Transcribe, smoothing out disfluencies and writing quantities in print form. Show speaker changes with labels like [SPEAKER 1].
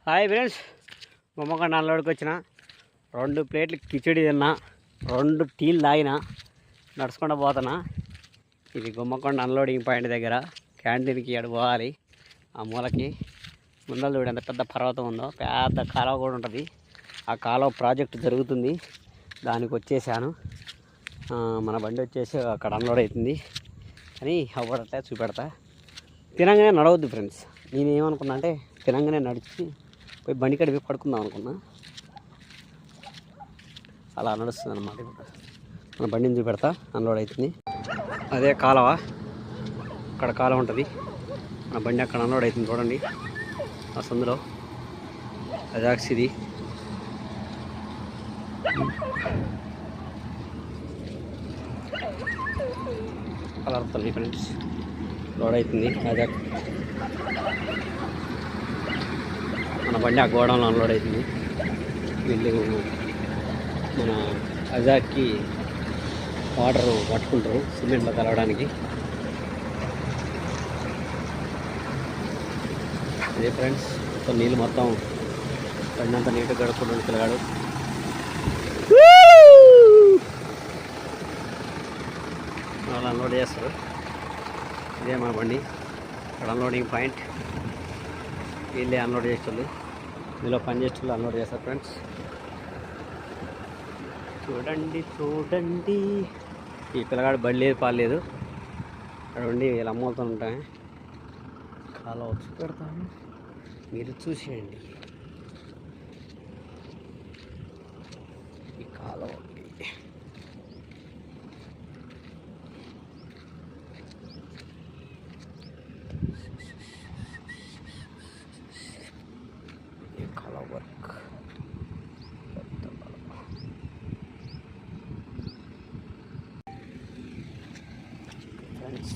[SPEAKER 1] Hi friends, Gummakonda అన్లోడ్కి వచ్చిన 2 ప్లేట్లు కిచిడి తిన్నా, 2 టీలు తాగిన, నడుచుకుంటూ పోతున్నా. ఇది గుమ్మకొండ అన్లోడింగ్ పాయింట్ దగ్గర క్యాంటీన్కి అడు పోవాలి. ఆ మూలకి ముందర చూడు ఎంత పెద్ద పర్వతం ఉందో, పెద్ద కాలువ కూడా ఉంటుంది. ఆ కాలువ ప్రాజెక్ట్ జరుగుతుంది, దానికి వచ్చేసాను. మన బండి వచ్చేసి అక్కడ అన్లోడ్ అవుతుంది అని అవ్వడట్లే చూపెడతా. తినంగానే నడవద్దు ఫ్రెండ్స్. నేను ఏమనుకున్నా అంటే తినంగానే నడిచి పోయి బండి కడిపి పడుకుందాం అనుకున్నా. అలా నడుస్తుంది అన్నమాట. ఇప్పుడు మన బండిని చూపెడతా, అన్లోడ్ అవుతుంది. అదే కాలువ, అక్కడ కాలువ ఉంటుంది. మన బండి అక్కడ అన్లోడ్ అవుతుంది చూడండి. ఆ సందులో అజాక్సిది కలర్తుంది ఫ్రెండ్స్. లోడ్ అవుతుంది అజాక్. మన బండి ఆ గోడౌన్లో అన్లోడ్ అవుతుంది. వీళ్ళు మన అజాక్కి వాటర్ పట్టుకుంటారు సిమెంట్లో కలవడానికి. అదే ఫ్రెండ్స్, మొత్తం నీళ్ళు మొత్తం బండి అంతా నీట్గా గడుపుకుంటాడు పిల్లగాడు. వాళ్ళు అన్లోడ్ చేస్తారు. ఇదే మా బండి, ఇక్కడ అన్లోడింగ్ పాయింట్. వీళ్ళే అన్లోడ్ చేసేవాళ్ళు, ఇందులో పని చేసేవాళ్ళు అన్లోడ్ చేస్తారు ఫ్రెండ్స్. చూడండి చూడండి, ఈ పిల్లగాడు బడి లేదు పాలేదు, అక్కడ ఉండి వీళ్ళ అమ్మలతో ఉంటాయి. కాలువ వచ్చి పెడతాను, మీరు చూసేయండి. ఈ కాలువ వర్క్ ఫ్రెండ్స్.